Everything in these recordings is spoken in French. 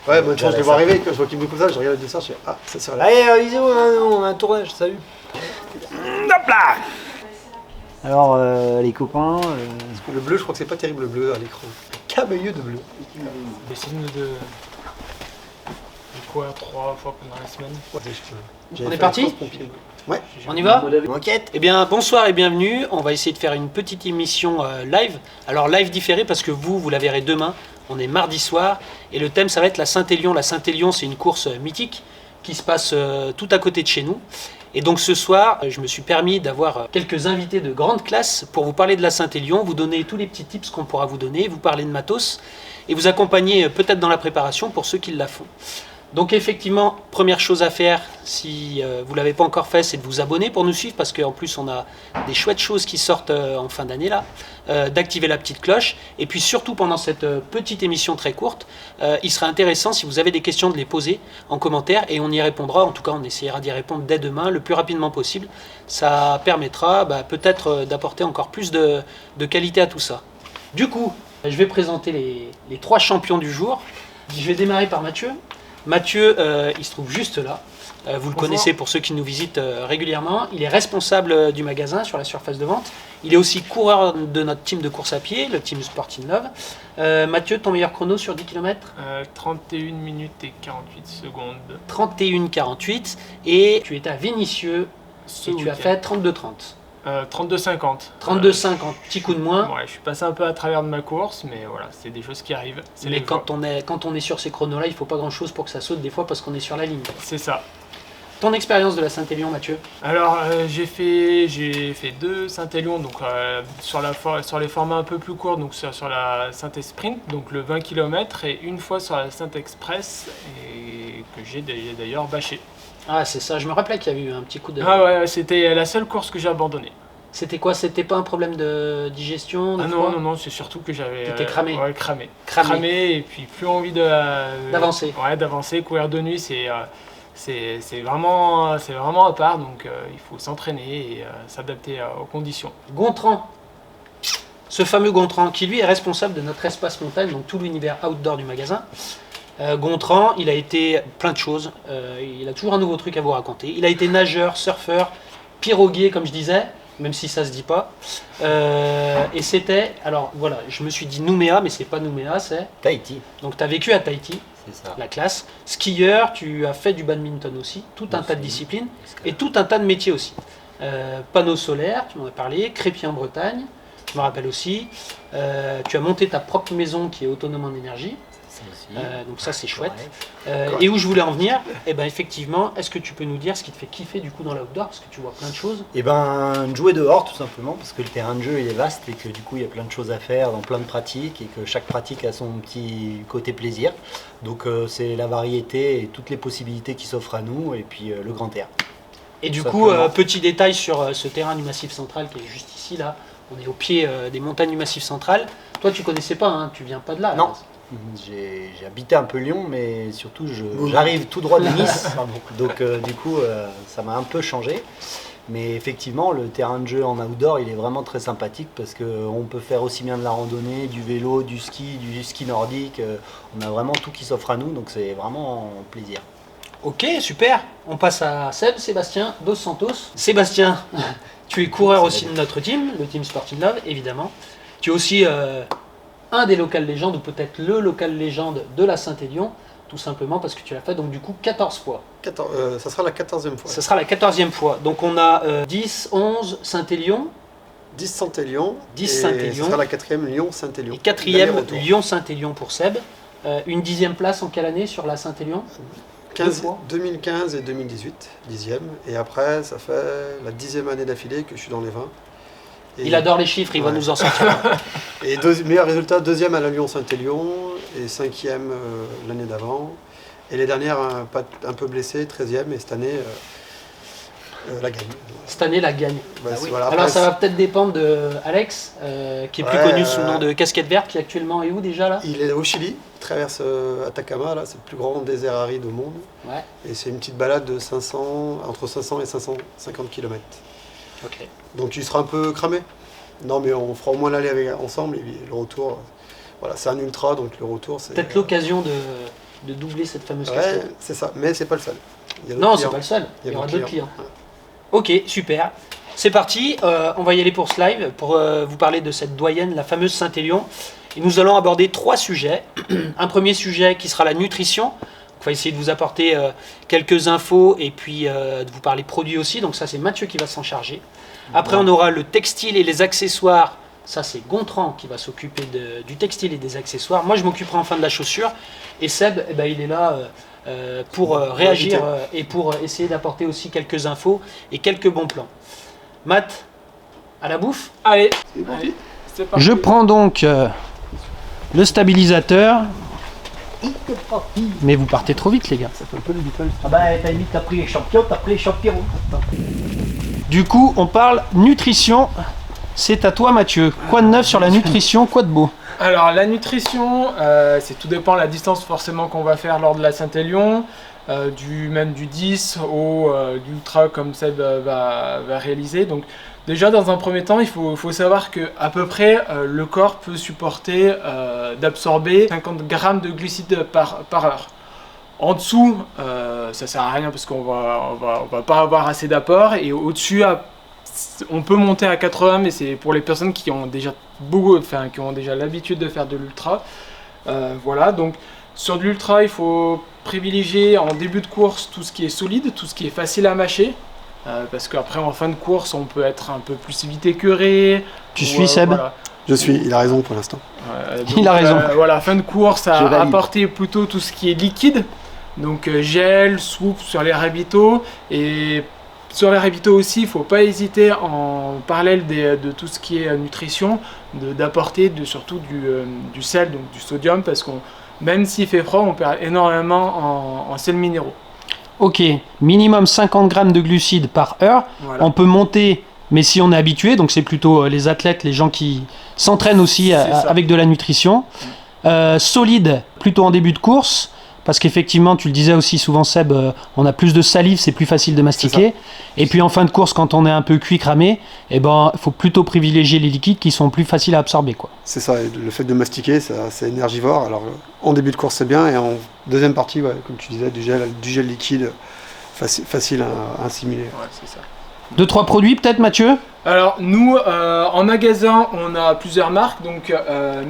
Ouais, bonne chance de les voir arriver. Quand je vois qu'ils me comme ça, je regarde le dessin, je fais ah, ça c'est là. Allez, Iseo, on a un tournage, salut. Hop là. Alors, les copains. Le bleu, je crois que c'est pas terrible le bleu à l'écran. Camailleux de bleu. Dessine de quoi 3 fois pendant la semaine. On est parti ? Ouais. On y va ? Enquête. Eh bien, bonsoir et bienvenue. On va essayer de faire une petite émission live. Alors, live différé parce que vous la verrez demain. On est mardi soir et le thème, ça va être la Saint-Élion. La Saint-Élion, c'est une course mythique qui se passe tout à côté de chez nous. Et donc ce soir, je me suis permis d'avoir quelques invités de grande classe pour vous parler de la Saint-Élion, vous donner tous les petits tips qu'on pourra vous donner, vous parler de matos et vous accompagner peut-être dans la préparation pour ceux qui la font. Donc effectivement, première chose à faire, si vous ne l'avez pas encore fait, c'est de vous abonner pour nous suivre, parce qu'en plus on a des chouettes choses qui sortent en fin d'année là, d'activer la petite cloche, et puis surtout pendant cette petite émission très courte, il serait intéressant si vous avez des questions de les poser en commentaire, et on y répondra, en tout cas on essaiera d'y répondre dès demain, le plus rapidement possible. Ça permettra peut-être d'apporter encore plus de qualité à tout ça. Du coup, je vais présenter les 3 champions du jour. Je vais démarrer par Mathieu. Mathieu, il se trouve juste là. Vous le connaissez pour ceux qui nous visitent régulièrement. Il est responsable du magasin sur la surface de vente. Il est aussi coureur de notre team de course à pied, le team Sport in Love. Mathieu, ton meilleur chrono sur 10 km 31 minutes et 48 secondes. 31,48. Et tu étais à Vénissieux et tu as fait 32,30. 32,50. 32,50, petit coup de moins. Ouais, je suis passé un peu à travers de ma course, mais voilà, c'est des choses qui arrivent. Mais quand on est sur ces chronos-là, il ne faut pas grand-chose pour que ça saute des fois parce qu'on est sur la ligne. C'est ça. Ton expérience de la Saint-Élion, Mathieu ? Alors, j'ai fait 2 Saint-Élion, donc sur les formats un peu plus courts, donc sur la Saint-Sprint, donc le 20 km, et une fois sur la Saint-Express, et que j'ai d'ailleurs bâché. Ah, c'est ça, je me rappelais qu'il y avait eu un petit coup de... Ah ouais, c'était la seule course que j'ai abandonnée. C'était quoi ? C'était pas un problème de digestion ? Non, c'est surtout que j'avais... T'étais cramé. Ouais, cramé, et puis plus envie d'avancer. Ouais, d'avancer, courir de nuit, c'est vraiment à part, donc il faut s'entraîner et s'adapter aux conditions. Gontran, ce fameux Gontran, qui lui est responsable de notre espace montagne, donc tout l'univers outdoor du magasin. Gontran, il a été plein de choses, il a toujours un nouveau truc à vous raconter. Il a été nageur, surfeur, piroguier comme je disais, même si ça se dit pas. Et c'était, alors voilà, je me suis dit Nouméa, mais c'est pas Nouméa, c'est Tahiti. Donc tu as vécu à Tahiti, C'est ça. la classe. Skieur, tu as fait du badminton aussi, tout un tas de disciplines, et tout un tas de métiers aussi. Panneaux solaires, tu m'en as parlé, crépier en Bretagne, je me rappelle aussi. Tu as monté ta propre maison qui est autonome en énergie. Donc ça c'est chouette. Et où je voulais en venir, effectivement, est-ce que tu peux nous dire ce qui te fait kiffer du coup dans l'outdoor, parce que tu vois plein de choses. Et jouer dehors tout simplement, parce que le terrain de jeu il est vaste et que du coup il y a plein de choses à faire dans plein de pratiques et que chaque pratique a son petit côté plaisir. Donc c'est la variété et toutes les possibilités qui s'offrent à nous et puis le grand air. Et du coup, petit détail sur ce terrain du Massif Central qui est juste ici là, on est au pied des montagnes du Massif Central. Toi tu connaissais pas, hein, tu viens pas de là. Non. J'ai habité un peu Lyon, mais surtout j'arrive tout droit de Nice, donc du coup ça m'a un peu changé. Mais effectivement, le terrain de jeu en outdoor, il est vraiment très sympathique parce qu'on peut faire aussi bien de la randonnée, du vélo, du ski nordique. On a vraiment tout qui s'offre à nous, donc c'est vraiment un plaisir. Ok, super. On passe à Sébastien Dos Santos. Sébastien, tu es coureur aussi de notre team, le team Sport in Love, évidemment. Tu es aussi... un des local légendes, ou peut-être le local légende de la Saint-Élion, tout simplement parce que tu l'as fait donc du coup 14 fois. Ça sera la 14e fois. Ça sera la 14e fois. Donc on a 10, 11 Saint-Élion. 10 Saint-Élion. 10 Saint-Élion. Ça sera la 4e Lyon-Saint-Élion. Et 4e Lyon-Saint-Élion pour Seb. Une 10e place en quelle année sur la Saint-Élion ? 2015 et 2018, 10e. Et après, ça fait la 10e année d'affilée que je suis dans les 20. Il adore les chiffres, il va nous en sortir. Et meilleur résultat, 2e à la Lyon-Saint-Élion et 5e l'année d'avant. Et les dernières, un peu blessées, 13e, et cette année, la gagne. Cette année, la gagne. Bah, oui. voilà, alors ça va peut-être dépendre de Alex, qui est plus connu sous le nom de Casquette Verte, qui actuellement est où déjà là ? Il est au Chili, il traverse Atacama, là, c'est le plus grand désert aride au monde. Ouais. Et c'est une petite balade de entre 500 et 550 km. Ok. Donc il sera un peu cramé. Non mais on fera au moins l'aller ensemble et le retour, voilà, c'est un ultra, donc le retour c'est... Peut-être l'occasion de doubler cette fameuse Ouais, casquette. c'est ça, mais c'est pas le seul. Il y a d'autres Non, c'est clients. pas le seul. Il y aura d'autres clients. clients. Ok, super. C'est parti. On va y aller pour ce live pour vous parler de cette doyenne, la fameuse Saint-Élion. Et nous allons aborder 3 sujets. Un premier sujet qui sera la nutrition. On va essayer de vous apporter quelques infos et puis de vous parler produits aussi. Donc ça, c'est Mathieu qui va s'en charger. Après, on aura le textile et les accessoires. Ça, c'est Gontran qui va s'occuper du textile et des accessoires. Moi, je m'occuperai enfin de la chaussure. Et Seb, eh ben, il est là pour réagir et pour essayer d'apporter aussi quelques infos et quelques bons plans. Matt, à la bouffe. Allez, C'est parti. c'est parti. Je prends donc le stabilisateur. Mais vous partez trop vite, les gars. Ça fait un peu le Beatles. Ah bah t'as limite t'as pris les champions, t'as pris les champions. Du coup, on parle nutrition. C'est à toi, Mathieu. Quoi de neuf sur la nutrition? Quoi de beau? Alors la nutrition, c'est tout dépend de la distance forcément qu'on va faire lors de la Saint-Élion, même du 10 au d'ultra comme Seb va réaliser. Donc déjà dans un premier temps, il faut savoir que à peu près le corps peut supporter d'absorber 50 grammes de glucides par heure. En dessous, ça sert à rien parce qu'on va pas avoir assez d'apport, et au-dessus, on peut monter à 80, mais c'est pour les personnes qui ont déjà qui ont déjà l'habitude de faire de l'ultra. Voilà, donc sur de l'ultra, il faut privilégier en début de course tout ce qui est solide, tout ce qui est facile à mâcher, parce qu'après en fin de course, on peut être un peu plus vite écœuré. Tu suis, Seb? Voilà. Je suis, il a raison pour l'instant. Il a raison. Voilà, fin de course, Je à valide. apporter plutôt tout ce qui est liquide, donc gel, soupe sur les ravitaux. Et sur les ravitaux aussi, il ne faut pas hésiter en parallèle de tout ce qui est nutrition, d'apporter surtout du sel, donc du sodium, parce qu'on même s'il fait froid, on perd énormément en sels minéraux. Ok, minimum 50 grammes de glucides par heure. Voilà. On peut monter, mais si on est habitué, donc c'est plutôt les athlètes, les gens qui s'entraînent aussi C'est ça. avec de la nutrition. Solide, plutôt en début de course, parce qu'effectivement, tu le disais aussi souvent, Seb, on a plus de salive, c'est plus facile de mastiquer. Et puis en fin de course, quand on est un peu cuit, cramé, eh ben, faut plutôt privilégier les liquides qui sont plus faciles à absorber, quoi. C'est ça, et le fait de mastiquer, c'est énergivore. Alors en début de course, c'est bien, et en deuxième partie, ouais, comme tu disais, du gel liquide, facile à assimiler. Ouais, c'est ça. 2-3 produits peut-être, Mathieu? Alors nous, en magasin, on a plusieurs marques, donc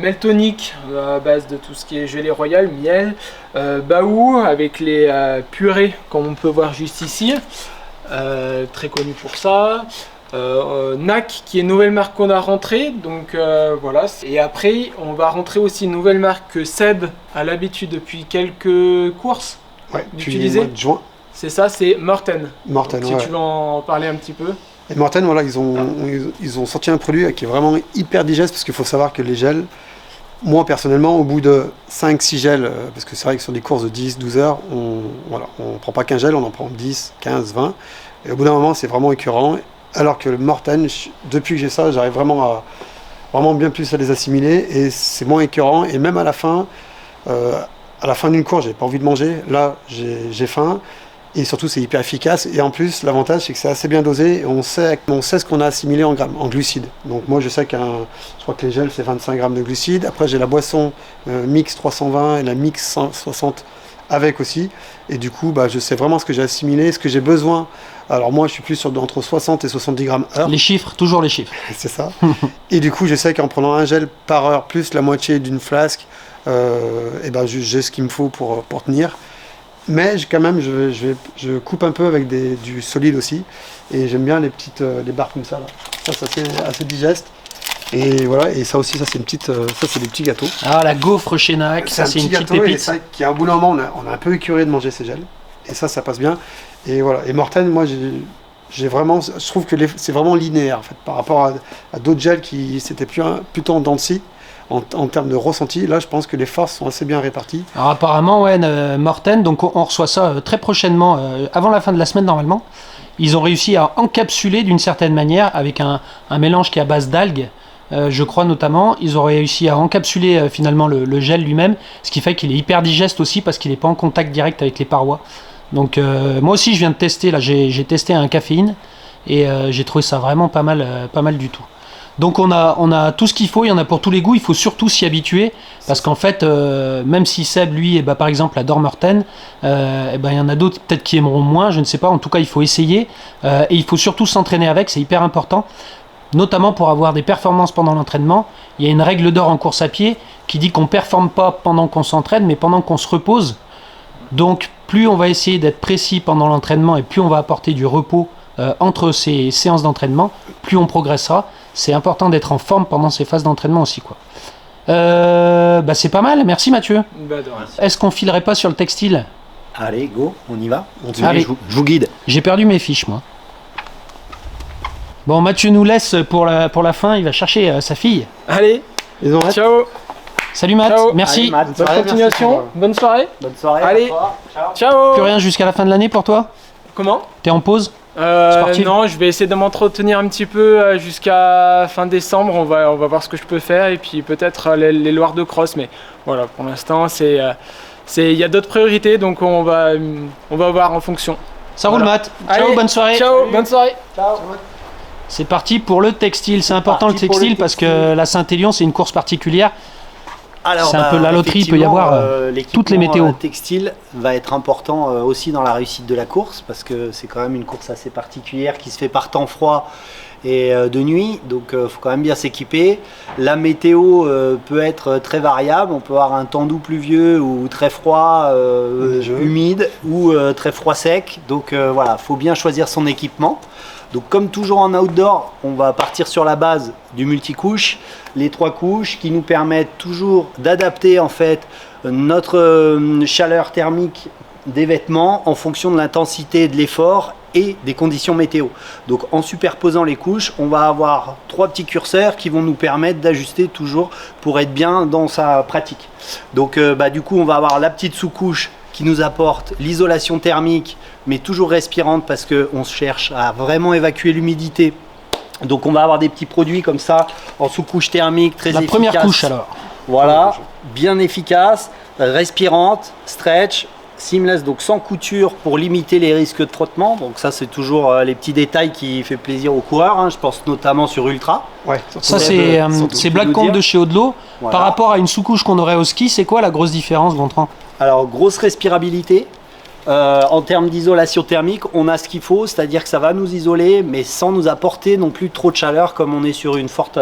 Meltonic à base de tout ce qui est gelée royale, miel, Baou avec les purées comme on peut voir juste ici, très connu pour ça, NAC qui est une nouvelle marque qu'on a rentrée, donc voilà. Et après on va rentrer aussi une nouvelle marque que Seb a l'habitude depuis quelques courses Ouais, depuis d'utiliser. le mois de juin, C'est ça, c'est Morten. Morten, Si ouais. tu veux en parler un petit peu. Et Morten, voilà, ils ont sorti un produit qui est vraiment hyper digeste, parce qu'il faut savoir que les gels, moi personnellement, au bout de 5-6 gels, parce que c'est vrai que sur des courses de 10-12 heures, on prend pas qu'un gel, on en prend 10, 15, 20, et au bout d'un moment, c'est vraiment écœurant, alors que le Morten, depuis que j'ai ça, j'arrive vraiment bien plus à les assimiler, et c'est moins écœurant, et même à la fin d'une course, j'ai pas envie de manger, là, j'ai faim. Et surtout, c'est hyper efficace. Et en plus, l'avantage, c'est que c'est assez bien dosé. Et on sait ce qu'on a assimilé en grammes, en glucides. Donc moi, je sais je crois que les gels, c'est 25 grammes de glucides. Après, j'ai la boisson Mix 320 et la Mix 160 avec aussi. Et du coup, je sais vraiment ce que j'ai assimilé, ce que j'ai besoin. Alors moi, je suis plus entre 60 et 70 grammes heure. Les chiffres, toujours les chiffres. C'est ça. Et du coup, je sais qu'en prenant un gel par heure, plus la moitié d'une flasque, j'ai ce qu'il me faut pour tenir. Mais quand même, je coupe un peu avec du solide aussi. Et j'aime bien les barres comme ça. Là. Ça c'est assez digeste. Et voilà, et ça aussi, ça c'est des petits gâteaux. Ah, la gaufre chez NAC, ça c'est une petite Et pépite. ça, qui à un bout d'un moment, on a un peu écuré de manger ces gels. Et ça passe bien. Et voilà. Et Morten, moi, je trouve que c'est vraiment linéaire en fait, par rapport à d'autres gels qui c'était plutôt en dents de scie. En termes de ressenti, là je pense que les forces sont assez bien réparties. Alors apparemment, ouais, Morten, donc on reçoit ça très prochainement, avant la fin de la semaine normalement. Ils ont réussi à encapsuler d'une certaine manière avec un mélange qui est à base d'algues, je crois notamment. Ils ont réussi à encapsuler finalement le gel lui-même, ce qui fait qu'il est hyper digeste aussi parce qu'il n'est pas en contact direct avec les parois. Donc moi aussi je viens de tester, là j'ai testé un caféine et j'ai trouvé ça vraiment pas mal du tout. Donc on a tout ce qu'il faut, il y en a pour tous les goûts, il faut surtout s'y habituer, parce qu'en fait, même si Seb, lui, par exemple, adore Murten, il y en a d'autres peut-être qui aimeront moins, je ne sais pas, en tout cas il faut essayer, et il faut surtout s'entraîner avec, c'est hyper important, notamment pour avoir des performances pendant l'entraînement. Il y a une règle d'or en course à pied qui dit qu'on ne performe pas pendant qu'on s'entraîne, mais pendant qu'on se repose. Donc plus on va essayer d'être précis pendant l'entraînement et plus on va apporter du repos entre ces séances d'entraînement, plus on progressera. C'est important d'être en forme pendant ces phases d'entraînement aussi, quoi. C'est pas mal, merci Mathieu. Est-ce qu'on filerait pas sur le textile? Allez, go, on y va. Allez. Je vous guide. J'ai perdu mes fiches, moi. Bon, Mathieu nous laisse pour la fin, il va chercher sa fille. Allez, Ils ont hâte. ciao. Salut Matt, Ciao. merci. Allez, Matt. Bonne soirée, continuation. merci. Bonne soirée. Bonne soirée. Allez. à toi. Ciao. Ciao. Plus rien jusqu'à la fin de l'année pour toi? Comment T'es en pause? Sportif. Non, je vais essayer de m'entretenir un petit peu jusqu'à fin décembre. On va voir ce que je peux faire et puis peut-être les Loirs de cross. Mais voilà, pour l'instant, il y a d'autres priorités, donc on va voir en fonction. Ça roule Matt. Ciao, Allez, bonne soirée. Ciao, bonne soirée. Ciao. C'est parti pour le textile. C'est important le parti pour le textile parce que textile. la Saint-Élion, c'est une course particulière. Alors, C'est un peu la loterie, il peut y avoir, toutes les météos. Le textile va être important aussi dans la réussite de la course parce que c'est quand même une course assez particulière qui se fait par temps froid et de nuit, donc il faut quand même bien s'équiper. La météo peut être très variable, on peut avoir un temps doux pluvieux ou très froid, humide ou très froid sec, donc voilà, il faut bien choisir son équipement. Donc comme toujours en outdoor, on va partir sur la base du multicouche, les 3 couches qui nous permettent toujours d'adapter en fait notre chaleur thermique des vêtements en fonction de l'intensité de l'effort et des conditions météo. Donc en superposant les couches, on va avoir 3 petits curseurs qui vont nous permettre d'ajuster toujours pour être bien dans sa pratique. Donc du coup, on va avoir la petite sous-couche qui nous apporte l'isolation thermique, mais toujours respirante parce qu'on cherche à vraiment évacuer l'humidité. Donc on va avoir des petits produits comme ça en sous-couche thermique très La efficace. première couche alors. Voilà, bien efficace, respirante, stretch, seamless, donc sans couture pour limiter les risques de frottement. Donc ça c'est toujours les petits détails qui fait plaisir aux coureurs, hein. Je pense notamment sur Ultra. Ouais, surtout Ça, surtout c'est tout Black nous Comp dire. de chez Audelot. Voilà. Par rapport à une sous-couche qu'on aurait au ski, c'est quoi la grosse différence, Gontran? Alors grosse respirabilité. En termes d'isolation thermique, on a ce qu'il faut, c'est-à-dire que ça va nous isoler, mais sans nous apporter non plus trop de chaleur. Comme on est sur une forte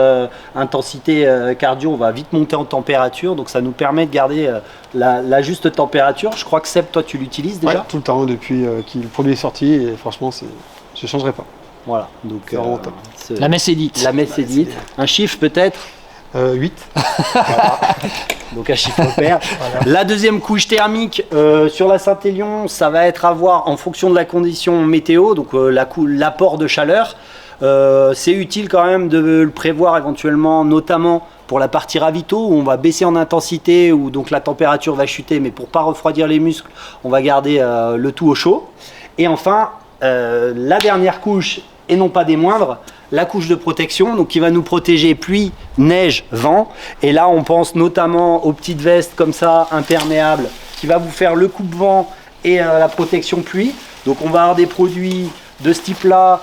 intensité cardio, on va vite monter en température, donc ça nous permet de garder la juste température. Je crois que Seb, toi tu l'utilises déjà. Ouais, tout le temps depuis que le produit est sorti et franchement, je ne changerai pas. Voilà, donc C'est vraiment top. La messe est dite. La messe est dite. Un chiffre peut-être. 8. Donc un chiffre pair. La deuxième couche thermique sur la Saint-Élion, ça va être à voir en fonction de la condition météo, donc l'apport de chaleur. C'est utile quand même de le prévoir éventuellement, notamment pour la partie ravito où on va baisser en intensité, où donc la température va chuter, mais pour pas refroidir les muscles, on va garder le tout au chaud. Et enfin, la dernière couche, et non pas des moindres, la couche de protection, donc qui va nous protéger pluie, neige, vent. Et là, on pense notamment aux petites vestes comme ça, imperméables, qui va vous faire le coupe-vent et la protection pluie. Donc on va avoir des produits de ce type-là,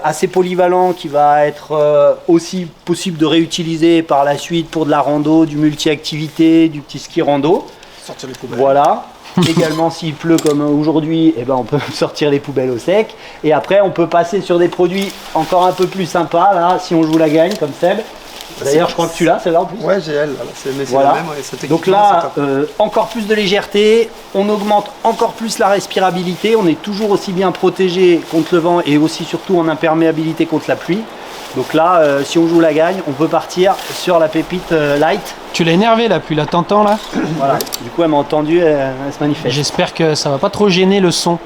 assez polyvalents, qui va être aussi possible de réutiliser par la suite pour de la rando, du multi-activité, du petit ski rando. Sortir les poubelles. Voilà. Également, s'il pleut comme aujourd'hui, eh ben, on peut sortir les poubelles au sec. Et après, on peut passer sur des produits encore un peu plus sympas, là, si on joue la gagne, comme Seb. D'ailleurs, je crois que tu l'as, celle-là en plus. Ouais, j'ai elle. C'est Voilà. la même. Ouais, cet Donc équipement, là, c'est top. encore plus de légèreté, on augmente encore plus la respirabilité, on est toujours aussi bien protégé contre le vent et aussi surtout en imperméabilité contre la pluie. Donc là, si on joue la gagne, on peut partir sur la pépite light. Tu l'as énervé là, puis là t'entends là. Voilà. Du coup, elle m'a entendu, elle se manifeste. J'espère que ça va pas trop gêner le son.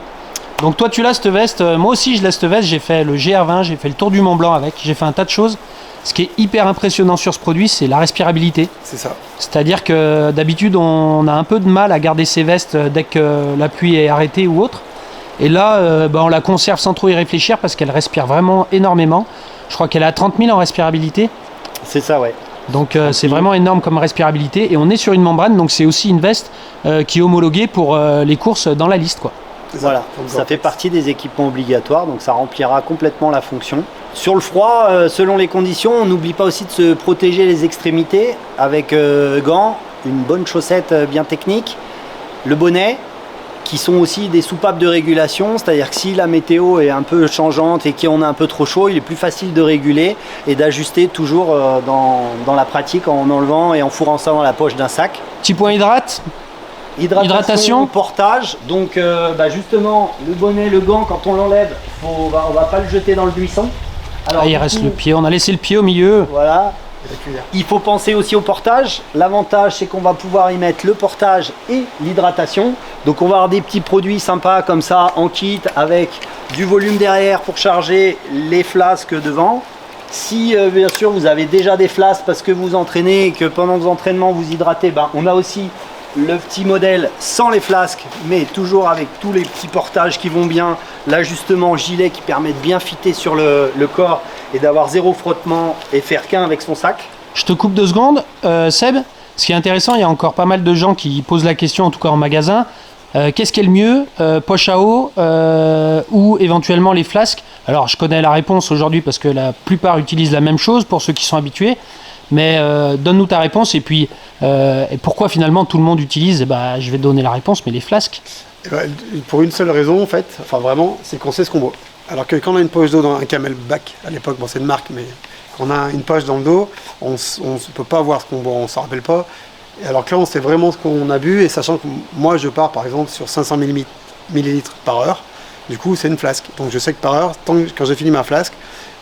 Donc toi tu l'as cette veste, moi aussi je l'ai cette veste, j'ai fait le GR20, j'ai fait le tour du Mont Blanc avec, j'ai fait un tas de choses. Ce qui est hyper impressionnant sur ce produit, c'est la respirabilité. C'est ça. C'est-à-dire que d'habitude on a un peu de mal à garder ces vestes dès que la pluie est arrêtée ou autre. Et là on la conserve sans trop y réfléchir parce qu'elle respire vraiment énormément. Je crois qu'elle est à 30 000 en respirabilité. C'est ça, ouais. Donc c'est vraiment énorme comme respirabilité. Et on est sur une membrane, donc c'est aussi une veste qui est homologuée pour les courses dans la liste, quoi. Voilà, ça fait partie des équipements obligatoires, donc ça remplira complètement la fonction. Sur le froid, selon les conditions, on n'oublie pas aussi de se protéger les extrémités avec gants, une bonne chaussette bien technique, le bonnet, qui sont aussi des soupapes de régulation, c'est-à-dire que si la météo est un peu changeante et qu'on a un peu trop chaud, il est plus facile de réguler et d'ajuster toujours dans la pratique en enlevant et en fourrant ça dans la poche d'un sac. Petit point hydratation. Portage, donc justement le bonnet, le gant, quand on l'enlève, on va pas le jeter dans le buisson. Alors, il reste le pied, on a laissé le pied au milieu. Voilà. Il faut penser aussi au portage. L'avantage, c'est qu'on va pouvoir y mettre le portage et l'hydratation. Donc on va avoir des petits produits sympas comme ça en kit avec du volume derrière pour charger les flasques devant. Si bien sûr vous avez déjà des flasques parce que vous entraînez et que pendant vos entraînements vous hydratez, on a aussi le petit modèle sans les flasques, mais toujours avec tous les petits portages qui vont bien, l'ajustement gilet qui permet de bien fitter sur le corps et d'avoir zéro frottement et faire qu'un avec son sac. Je te coupe 2 secondes, Seb. Ce qui est intéressant, il y a encore pas mal de gens qui posent la question, en tout cas en magasin. Qu'est-ce qui est le mieux, poche à eau ou éventuellement les flasques? Alors je connais la réponse aujourd'hui parce que la plupart utilisent la même chose pour ceux qui sont habitués. Mais donne-nous ta réponse et puis et pourquoi finalement tout le monde utilise, je vais te donner la réponse, mais les flasques. Pour une seule raison en fait, enfin vraiment, c'est qu'on sait ce qu'on boit. Alors que quand on a une poche d'eau dans un Camelback, à l'époque, c'est une marque, mais quand on a une poche dans le dos, on ne peut pas voir ce qu'on boit, on ne s'en rappelle pas. Et alors que là, on sait vraiment ce qu'on a bu, et sachant que moi je pars par exemple sur 500 millilitres par heure, du coup c'est une flasque. Donc je sais que par heure, quand j'ai fini ma flasque,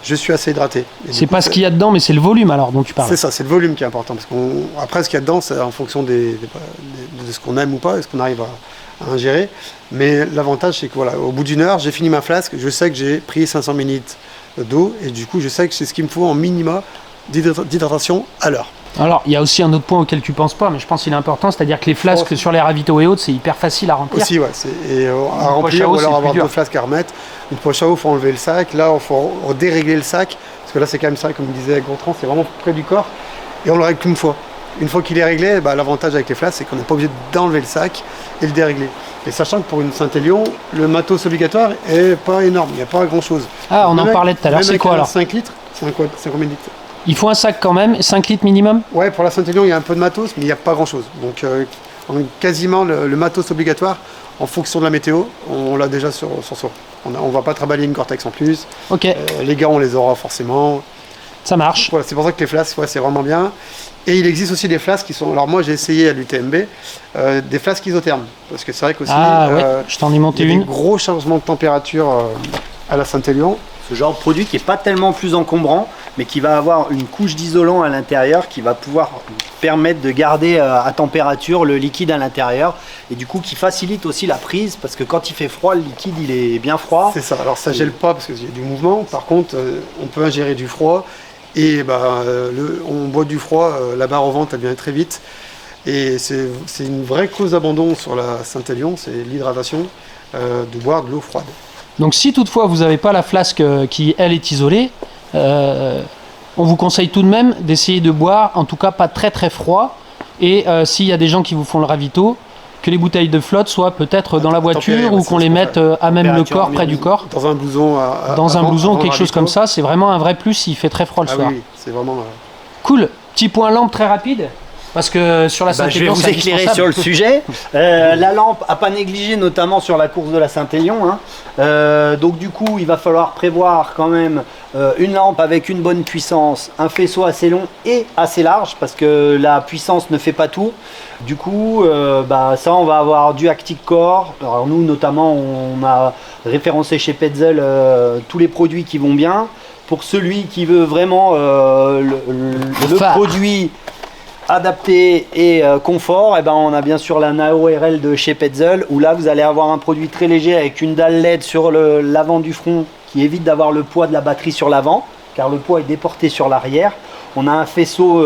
je suis assez hydraté. C'est pas ce qu'il y a dedans, mais c'est le volume alors dont tu parles. C'est ça, c'est le volume qui est important. Parce qu'après, ce qu'il y a dedans, c'est en fonction de ce qu'on aime ou pas, et ce qu'on arrive à ingérer. Mais l'avantage, c'est que voilà, au bout d'une heure, j'ai fini ma flasque, je sais que j'ai pris 500 ml d'eau, et du coup, je sais que c'est ce qu'il me faut en minima d'hydratation à l'heure. Alors, il y a aussi un autre point auquel tu penses pas, mais je pense qu'il est important, c'est-à-dire que les flasques sur les ravitaux et autres, c'est hyper facile à remplir. Aussi, ouais. À remplir, ou alors avoir 2 flasques à remettre. Une poche à eau, il faut enlever le sac. Là, il faut dérégler le sac, parce que là, c'est quand même ça, comme disait Gontran, c'est vraiment près du corps. Et on le règle qu'une fois. Une fois qu'il est réglé, l'avantage avec les flasques, c'est qu'on n'est pas obligé d'enlever le sac et le dérégler. Et sachant que pour une Saint-Élion, le matos obligatoire est pas énorme, il n'y a pas grand-chose. Ah, on en parlait tout à l'heure, c'est quoi alors? 5 litres, c'est combien de litres? Il faut un sac quand même, 5 litres minimum? Ouais, pour la Saint-Élion, il y a un peu de matos, mais il n'y a pas grand-chose. Donc quasiment le matos obligatoire, en fonction de la météo, on l'a déjà sur soi. On ne va pas travailler une Gore-Tex en plus. Ok. Les gants, on les aura forcément. Ça marche. Voilà, c'est pour ça que les flasques, c'est vraiment bien. Et il existe aussi des flasques qui sont... Alors moi, j'ai essayé à l'UTMB, des flasques isothermes. Parce que c'est vrai qu'aussi, je t'en ai monté il y a une. des gros changements de température à la Saint-Élion. Ce genre de produit qui n'est pas tellement plus encombrant, mais qui va avoir une couche d'isolant à l'intérieur qui va pouvoir permettre de garder à température le liquide à l'intérieur et du coup qui facilite aussi la prise parce que quand il fait froid, le liquide il est bien froid. C'est ça, alors ça gèle pas parce qu'il y a du mouvement, par contre on peut ingérer du froid et on boit du froid, la barre au ventre elle vient très vite et c'est une vraie cause d'abandon sur la Saint-Élion, c'est l'hydratation, de boire de l'eau froide. Donc si toutefois vous n'avez pas la flasque qui elle est isolée, on vous conseille tout de même d'essayer de boire, en tout cas pas très très froid, et s'il y a des gens qui vous font le ravito, que les bouteilles de flotte soient peut-être dans la voiture ou qu'on les mette à même le corps, près du corps. Dans un blouson. Dans un blouson, quelque chose comme ça, c'est vraiment un vrai plus s'il fait très froid le soir. Oui, c'est vraiment... Cool, petit point lampe très rapide. Parce que sur la Saint-Élion, je vais vous éclairer sur le sujet. La lampe à pas négliger, notamment sur la course de la Saint-Élion. Donc du coup, il va falloir prévoir quand même une lampe avec une bonne puissance, un faisceau assez long et assez large, parce que la puissance ne fait pas tout. Du coup, ça, on va avoir du Actic Core. Alors nous, notamment, on a référencé chez Petzl tous les produits qui vont bien. Pour celui qui veut vraiment le produit adapté et confort, on a bien sûr la Nao RL de chez Petzl où là vous allez avoir un produit très léger avec une dalle LED sur l'avant du front qui évite d'avoir le poids de la batterie sur l'avant car le poids est déporté sur l'arrière. On a un faisceau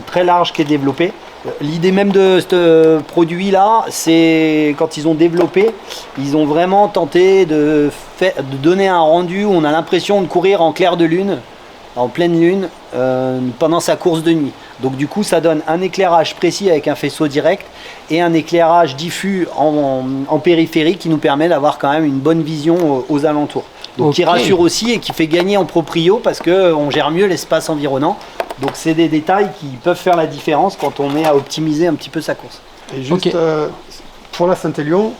très large qui est développé. L'idée même de ce produit là, c'est quand ils ont développé, ils ont vraiment tenté de donner un rendu où on a l'impression de courir en clair de lune, en pleine lune, pendant sa course de nuit. Donc du coup ça donne un éclairage précis avec un faisceau direct et un éclairage diffus en périphérie qui nous permet d'avoir quand même une bonne vision aux alentours. Donc qui Ok. rassure aussi et qui fait gagner en proprio parce qu'on gère mieux l'espace environnant. Donc c'est des détails qui peuvent faire la différence quand on est à optimiser un petit peu sa course. Et juste Ok. pour la Saint-Élion,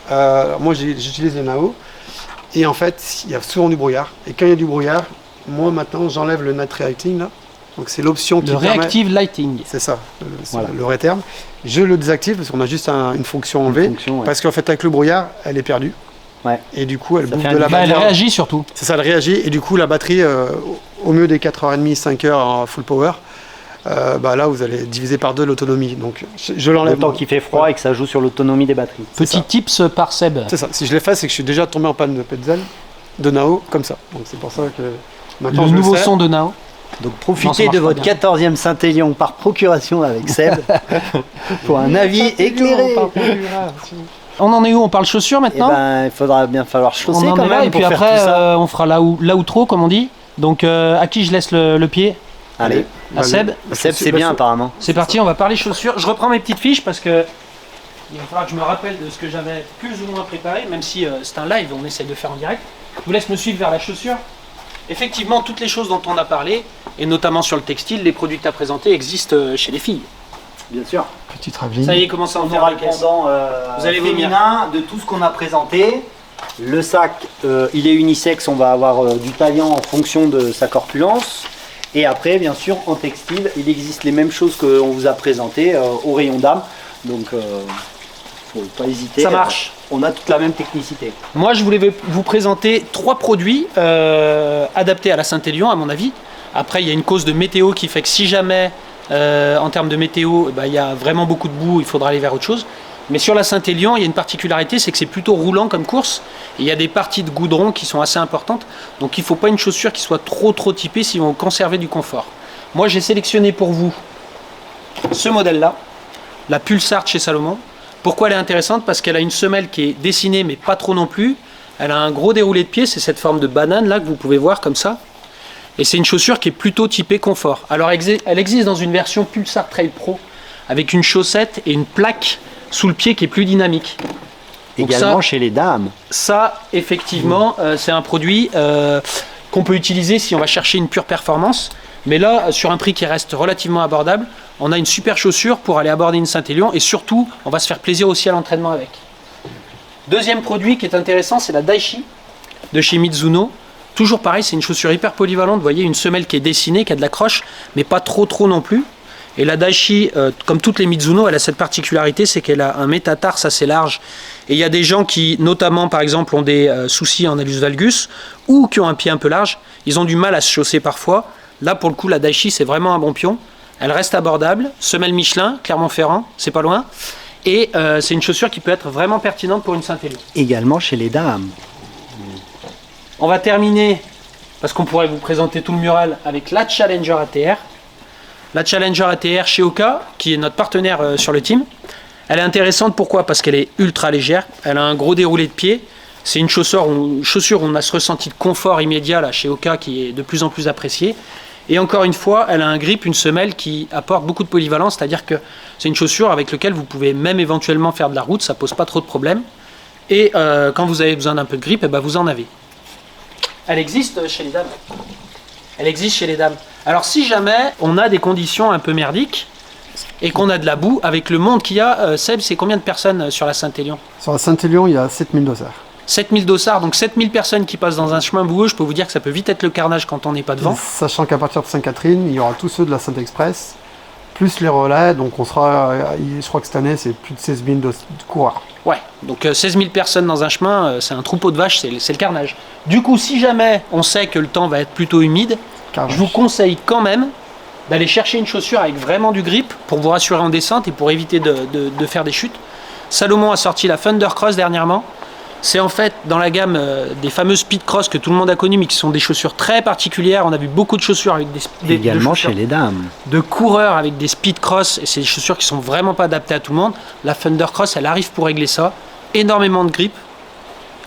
moi j'utilise les NAO et en fait il y a souvent du brouillard. Et quand il y a du brouillard, moi maintenant j'enlève le night reacting là. Donc c'est l'option qui Le permet. reactive lighting. C'est ça, Voilà. le vrai terme. Je le désactive parce qu'on a juste une fonction enlevée. fonction, ouais. Parce qu'en fait avec le brouillard, elle est perdue. Ouais. Et du coup elle Ça bouffe fait un de la Bah, elle batterie. réagit surtout. C'est ça, elle réagit et du coup la batterie, au mieux des 4h30, 5h en full power, là vous allez diviser par 2 l'autonomie. Donc je l'enlève. Le temps qu'il fait froid et que ça joue sur l'autonomie des batteries. Petit ça. tips par Seb. C'est ça, si je l'ai fait, c'est que je suis déjà tombé en panne de Petzl, de Nao, comme ça. Donc c'est pour ça que maintenant Le je nouveau le sais. son de Nao. Donc Non, ça profitez marche de pas votre bien. 14e Saint-Élion par procuration avec Seb pour un avis éclairé. On en est où? On parle chaussures Et maintenant? ben il faudra bien falloir On chausser en quand est là même et puis pour faire après tout ça. on fera l'outro comme on dit. Donc à qui je laisse le pied? Allez, À Seb. Seb c'est bien apparemment. C'est parti, on va parler chaussures. Je reprends mes petites fiches parce que il va falloir que je me rappelle de ce que j'avais plus ou moins préparé, même si c'est un live, on essaie de faire en direct. Je vous laisse me suivre vers la chaussure. Effectivement, toutes les choses dont on a parlé, et notamment sur le textile, les produits que tu as présentés existent chez les filles. Bien sûr. Petit travelling. Ça y est, comment ça en On faire aura la le caisse. pendant Vous allez venir. féminin de tout ce qu'on a présenté. Le sac, il est unisexe, on va avoir du taillant en fonction de sa corpulence. Et après, bien sûr, en textile, il existe les mêmes choses qu'on vous a présentées au rayon dame. Donc, faut pas hésiter. Ça marche. On a toute la même technicité. Moi, je voulais vous présenter 3 produits adaptés à la Saint-Élion, à mon avis. Après, il y a une cause de météo qui fait que si jamais, en termes de météo, il y a vraiment beaucoup de boue, il faudra aller vers autre chose. Mais sur la Saint-Élion, il y a une particularité, c'est que c'est plutôt roulant comme course. Et il y a des parties de goudron qui sont assez importantes. Donc il ne faut pas une chaussure qui soit trop typée si on veut conserver du confort. Moi, j'ai sélectionné pour vous ce modèle-là, la Pulsar chez Salomon. Pourquoi elle est intéressante? Parce qu'elle a une semelle qui est dessinée, mais pas trop non plus. Elle a un gros déroulé de pied, c'est cette forme de banane là que vous pouvez voir comme ça. Et c'est une chaussure qui est plutôt typée confort. Alors elle existe dans une version Pulsar Trail Pro avec une chaussette et une plaque sous le pied qui est plus dynamique. Donc Également chez les dames. Ça, effectivement, c'est un produit qu'on peut utiliser si on va chercher une pure performance. Mais là, sur un prix qui reste relativement abordable, on a une super chaussure pour aller aborder une Saint-Élion et surtout, on va se faire plaisir aussi à l'entraînement avec. Deuxième produit qui est intéressant, c'est la Daichi de chez Mizuno. Toujours pareil, c'est une chaussure hyper polyvalente. Vous voyez, une semelle qui est dessinée, qui a de la croche, mais pas trop non plus. Et la Daichi, comme toutes les Mizuno, elle a cette particularité, c'est qu'elle a un métatarse assez large. Et il y a des gens qui, notamment par exemple, ont des soucis en hallux valgus ou qui ont un pied un peu large, ils ont du mal à se chausser parfois. Là, pour le coup, la Daichi, c'est vraiment un bon pion. Elle reste abordable. Semelle Michelin, Clermont-Ferrand, c'est pas loin. Et c'est une chaussure qui peut être vraiment pertinente pour une Saint-Élion. Également chez les dames. On va terminer, parce qu'on pourrait vous présenter tout le mural, avec la Challenger ATR. La Challenger ATR chez Oka, qui est notre partenaire sur le team. Elle est intéressante, pourquoi? Parce qu'elle est ultra légère, elle a un gros déroulé de pied. C'est une chaussure où on a ce ressenti de confort immédiat là, chez Oka qui est de plus en plus apprécié. Et encore une fois, elle a un grip, une semelle qui apporte beaucoup de polyvalence, c'est-à-dire que c'est une chaussure avec laquelle vous pouvez même éventuellement faire de la route, ça pose pas trop de problèmes. Et quand vous avez besoin d'un peu de grip, vous en avez. Elle existe chez les dames. Elle existe chez les dames. Alors si jamais on a des conditions un peu merdiques et qu'on a de la boue, avec le monde qu'il y a, Seb, c'est combien de personnes sur la Saint-Élion? Sur la Saint-Élion, il y a 7000 dossards. 7000 dossards, donc 7000 personnes qui passent dans un chemin boueux, je peux vous dire que ça peut vite être le carnage quand on n'est pas devant. Sachant qu'à partir de Sainte-Catherine, il y aura tous ceux de la Sainte-Express, plus les relais, donc on sera, je crois que cette année, c'est plus de 16 000 de coureurs. Ouais, donc 16 000 personnes dans un chemin, c'est un troupeau de vaches, c'est le carnage. Du coup, si jamais on sait que le temps va être plutôt humide, je vous conseille quand même d'aller chercher une chaussure avec vraiment du grip pour vous rassurer en descente et pour éviter de faire des chutes. Salomon a sorti la Thunder Cross dernièrement. C'est en fait dans la gamme des fameuses Speed Cross que tout le monde a connues, mais qui sont des chaussures très particulières. On a vu beaucoup de chaussures avec Également chez les dames. de coureurs avec des Speed Cross, et c'est des chaussures qui sont vraiment pas adaptées à tout le monde. La Thunder Cross, elle arrive pour régler ça. Énormément de grip,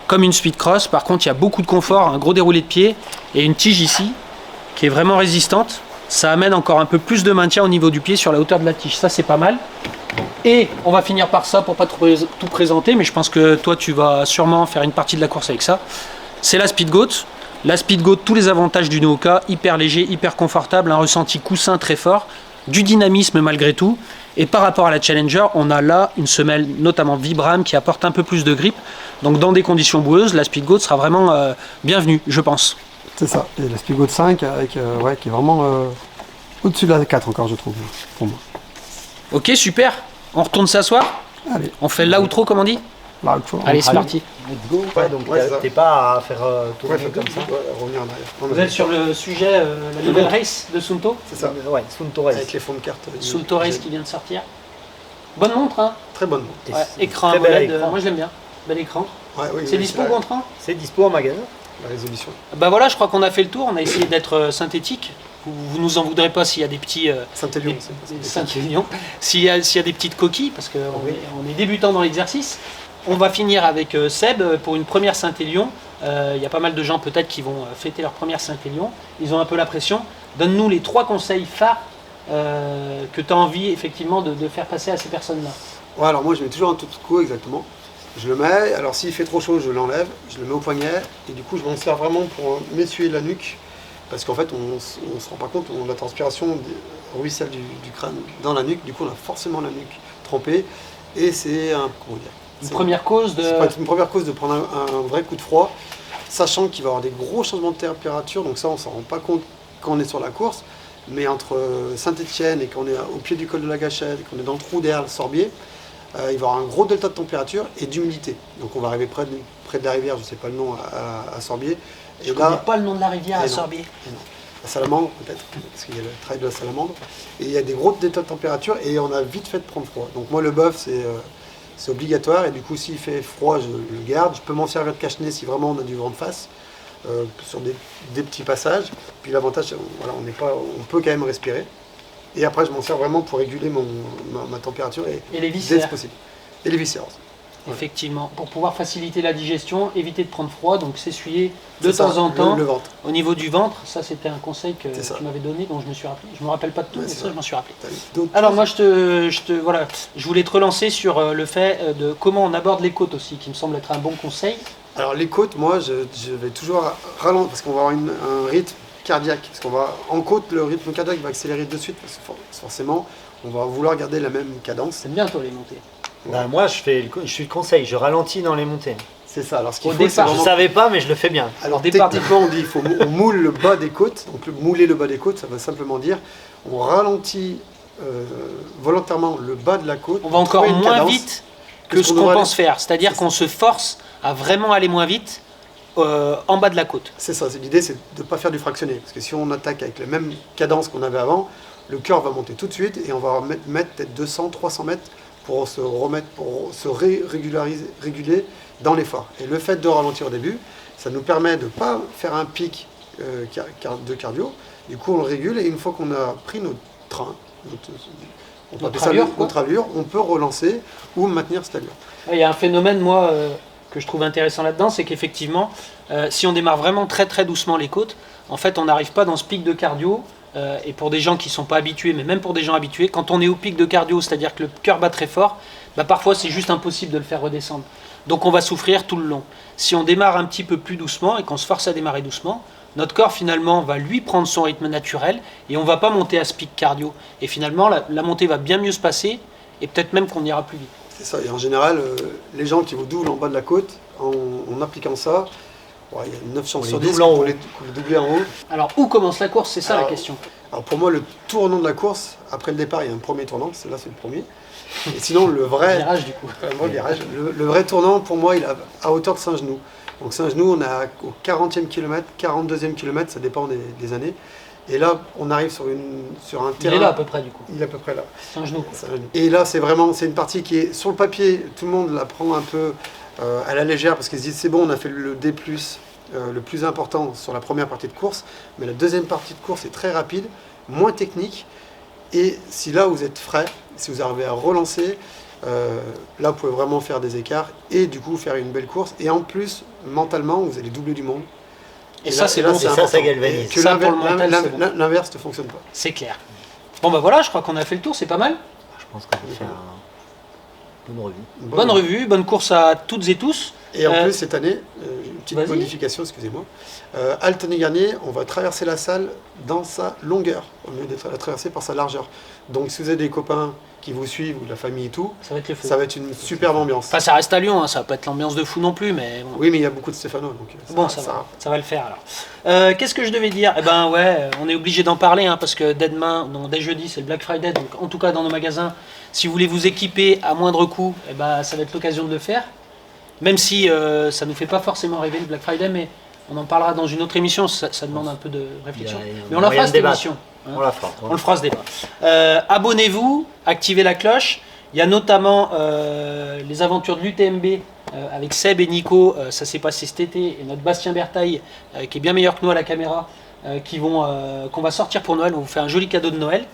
comme une Speed Cross. Par contre, il y a beaucoup de confort, un gros déroulé de pied et une tige ici qui est vraiment résistante. Ça amène encore un peu plus de maintien au niveau du pied sur la hauteur de la tige. Ça, c'est pas mal. Et on va finir par ça pour pas tout présenter, mais je pense que toi tu vas sûrement faire une partie de la course avec ça. C'est la Speed Goat. La Speedgoat, tous les avantages du Nooka, hyper léger, hyper confortable, un ressenti coussin très fort, du dynamisme malgré tout. Et par rapport à la Challenger, on a là une semelle notamment Vibram qui apporte un peu plus de grip. Donc dans des conditions boueuses, la Speedgoat sera vraiment bienvenue, je pense. C'est ça. Et la Speedgoat 5 avec, qui est vraiment au-dessus de la 4 encore, je trouve, pour moi. Ok, super. On retourne s'asseoir. Allez, On fait l'outro, comme on dit. là, il faut- Allez, c'est parti. Let's go. Ouais, donc Ouais, c'est ça. t'es pas à faire tourner Ouais, comme ça. revenir en arrière. Vous êtes sur le sujet, la nouvelle race de Sunto. C'est ça. Ouais, Sunto Race. Avec les fonds de carte. Sunto Race qui vient de sortir. Bonne montre, hein. Très bonne. Et Ouais, c'est écran très bel AMOLED, écran. moi je l'aime bien. Bel écran. Ouais, oui, C'est oui, dispo, la- Gontran? C'est dispo en magasin. La résolution. Bah voilà, je crois qu'on a fait le tour. On a essayé d'être synthétique. Vous nous en voudrez pas s'il y a des petits. Saint-Élion. Des Saint-Élion. S'il y a des petites coquilles, parce qu'on on est débutant dans l'exercice. On va finir avec Seb pour une première Saint-Élion. Il y a pas mal de gens peut-être qui vont fêter leur première Saint-Élion. Ils ont un peu la pression. Donne-nous les 3 conseils phares que tu as envie effectivement de faire passer à ces personnes-là. Ouais, alors moi je mets toujours un tout petit coup exactement. Je le mets, alors s'il fait trop chaud, je l'enlève, je le mets au poignet et du coup je m'en sers vraiment pour m'essuyer la nuque parce qu'en fait on se rend pas compte, la transpiration ruisselle du crâne dans la nuque, du coup on a forcément la nuque trempée et c'est un, comment dire, Une c'est- première cause de. c'est pas une première cause de prendre un vrai coup de froid, sachant qu'il va y avoir des gros changements de température, donc ça on s'en rend pas compte quand on est sur la course, mais entre Saint-Étienne et qu'on est au pied du col de la Gâchette et qu'on est dans le trou derrière le Sorbier, il va y avoir un gros delta de température et d'humidité. Donc on va arriver près de la rivière, je ne sais pas le nom, à Sorbier. Je ne connais pas le nom de la rivière à Et non. Sorbier. Et non. La salamandre peut-être, parce qu'il y a le trail de la salamandre. Et il y a des gros deltas de température et on a vite fait de prendre froid. Donc moi le bœuf c'est obligatoire et du coup s'il fait froid je le garde. Je peux m'en servir de cache-nez si vraiment on a du vent de face. Sur des petits passages. Puis l'avantage, voilà, on peut quand même respirer. Et après, je m'en sers vraiment pour réguler ma température et Et les dès que viscères. possible. Et les viscères. Effectivement, pour pouvoir faciliter la digestion, éviter de prendre froid, donc s'essuyer de C'est ça, temps en temps. Le ventre. Au niveau du ventre, ça c'était un conseil que C'est ça. tu m'avais donné, dont je me suis rappelé. Je me rappelle pas de tout, Ouais, mais c'est ça ça. je m'en suis rappelé. T'as vu d'autres Alors choses moi voilà, je voulais te relancer sur le fait de comment on aborde les côtes aussi, qui me semble être un bon conseil. Alors les côtes, moi, je vais toujours ralentir parce qu'on va avoir un rythme cardiaque. Parce qu'on va en côte, le rythme cardiaque va accélérer de suite parce que forcément, on va vouloir garder la même cadence. C'est bien toi les montées. Bah, moi, je suis le conseil, je ralentis dans les montées. C'est ça. Alors ce qu'il Au faut, c'est départ, Je vraiment... savais pas, mais je le fais bien. Alors départ des- techniquement, on dit on moule le bas des côtes. Donc mouler le bas des côtes, ça veut simplement dire on ralentit volontairement le bas de la côte. On va pour encore trouver une moins cadence. vite que Qu'est-ce ce qu'on qu'on devrait pense faire. C'est-à-dire C'est qu'on se force à vraiment aller moins vite en bas de la côte. C'est ça, l'idée c'est de ne pas faire du fractionné. Parce que si on attaque avec la même cadence qu'on avait avant, le cœur va monter tout de suite et on va mettre peut-être 200, 300 mètres pour se remettre, pour se réguler dans l'effort. Et le fait de ralentir au début, ça nous permet de ne pas faire un pic de cardio. Du coup, on le régule et une fois qu'on a pris notre train, on peut appeler ça allure, quoi. notre allure, on peut relancer ou maintenir cette allure. Il y a un phénomène, moi, que je trouve intéressant là-dedans, c'est qu'effectivement, si on démarre vraiment très très doucement les côtes, en fait, on n'arrive pas dans ce pic de cardio. Et pour des gens qui ne sont pas habitués, mais même pour des gens habitués, quand on est au pic de cardio, c'est-à-dire que le cœur bat très fort, bah parfois c'est juste impossible de le faire redescendre. Donc on va souffrir tout le long. Si on démarre un petit peu plus doucement et qu'on se force à démarrer doucement, notre corps finalement va lui prendre son rythme naturel et on ne va pas monter à ce pic cardio. Et finalement, la montée va bien mieux se passer et peut-être même qu'on ira plus vite. C'est ça, et en général, les gens qui vous doublent en bas de la côte, en appliquant ça, il y a 9 chances On sur les 10 double en pour haut. les doubler en haut. Alors où commence la course? C'est ça la Alors, question. Alors pour moi, le tournant de la course, après le départ, il y a un premier tournant, là c'est le premier. Et sinon, le vrai, Virage du coup. bon, virage, le vrai tournant, pour moi, il est à hauteur de Saint-Genou. Donc Saint-Genou, on est au 40e kilomètre, 42e kilomètre, ça dépend des années. Et là, on arrive sur un Il terrain. est là à peu près du coup. Il est à peu près là. C'est un genou. Et là, c'est une partie qui est sur le papier, tout le monde la prend un peu à la légère parce qu'ils se disent c'est bon, on a fait le D+, le plus important sur la première partie de course, mais la deuxième partie de course est très rapide, moins technique. Et si là vous êtes frais, si vous arrivez à relancer, là vous pouvez vraiment faire des écarts et du coup faire une belle course. Et en plus, mentalement, vous allez doubler du monde. Et ça, c'est bon, c'est important. ça galvanise. Et que Ça, pour le mental, c'est bon. l'inverse ne fonctionne pas. C'est clair. Bon bah voilà, je crois qu'on a fait le tour, c'est pas mal. Je pense qu'on peut faire une bonne revue. Bonne revue, bonne course à toutes et tous. Et en Euh, plus, cette année, une petite Vas-y. modification, excusez-moi. Anthony Garnier, on va traverser la salle dans sa longueur, au lieu d'être la traverser par sa largeur. Donc si vous avez des copains qui vous suivent, ou de la famille et tout, Ça va être le feu. ça va être une superbe ambiance. Enfin, ça reste à Lyon, hein, ça va pas être l'ambiance de fou non plus, mais bon. Oui, mais il y a beaucoup de Stéphano, donc Bon, ça va le faire alors. Qu'est-ce que je devais dire? Eh ben ouais, on est obligé d'en parler hein, parce que dès jeudi c'est le Black Friday, donc en tout cas dans nos magasins, si vous voulez vous équiper à moindre coût, eh ben, ça va être l'occasion de le faire. Même si ça nous fait pas forcément rêver le Black Friday, mais on en parlera dans une autre émission, ça demande un peu de réflexion. Il y a Mais on la moyen fera de cette débattre. émission. hein. On la fera. On le fera ce débat. Abonnez-vous, activez la cloche. Il y a notamment les aventures de l'UTMB avec Seb et Nico. Ça s'est passé cet été. Et notre Bastien Bertaille, qui est bien meilleur que nous à la caméra, qu'on va sortir pour Noël. On vous fait un joli cadeau de Noël.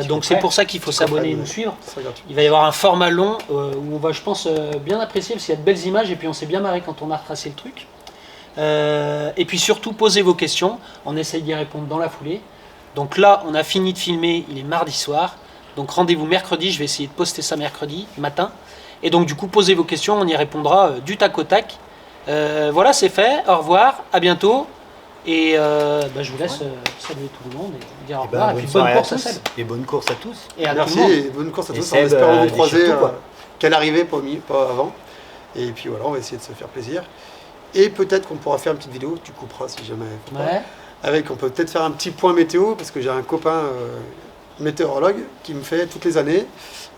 Donc c'est pour ça qu'il faut s'abonner et nous suivre. C'est gratuit. Il va y avoir un format long où on va, je pense, bien apprécier parce qu'il y a de belles images et puis on s'est bien marré quand on a retracé le truc. Et puis surtout, posez vos questions. On essaye d'y répondre dans la foulée. Donc là, on a fini de filmer. Il est mardi soir. Donc rendez-vous mercredi. Je vais essayer de poster ça mercredi matin. Et donc du coup, posez vos questions. On y répondra du tac au tac. Voilà, c'est fait. Au revoir. À bientôt. Et je vous laisse saluer tout le monde et dire au revoir. Et puis bonne soirée course à tous. Seb. Et bonne course à tous. Et à tout Merci le monde. et bonne course à Et tous, en Seb, espérant vous et croiser surtout, quoi. qu'à l'arrivée, pas avant. Et puis voilà, on va essayer de se faire plaisir. Et peut-être qu'on pourra faire une petite vidéo, tu couperas si jamais. Ouais. On peut peut-être faire un petit point météo, parce que j'ai un copain météorologue qui me fait toutes les années,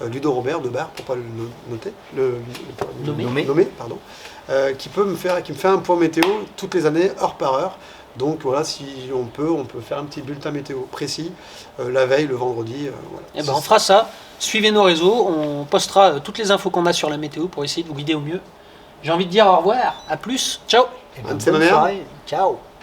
Ludo Robert de Bar, pour pas le noter, nommer, pardon, qui me fait un point météo toutes les années, heure par heure. Donc voilà, si on peut faire un petit bulletin météo précis la veille, le vendredi. Voilà. Eh ben, on fera ça. Suivez nos réseaux. On postera toutes les infos qu'on a sur la météo pour essayer de vous guider au mieux. J'ai envie de dire au revoir. À plus. Ciao. Et C'est ma bonne mère. soirée. Ciao.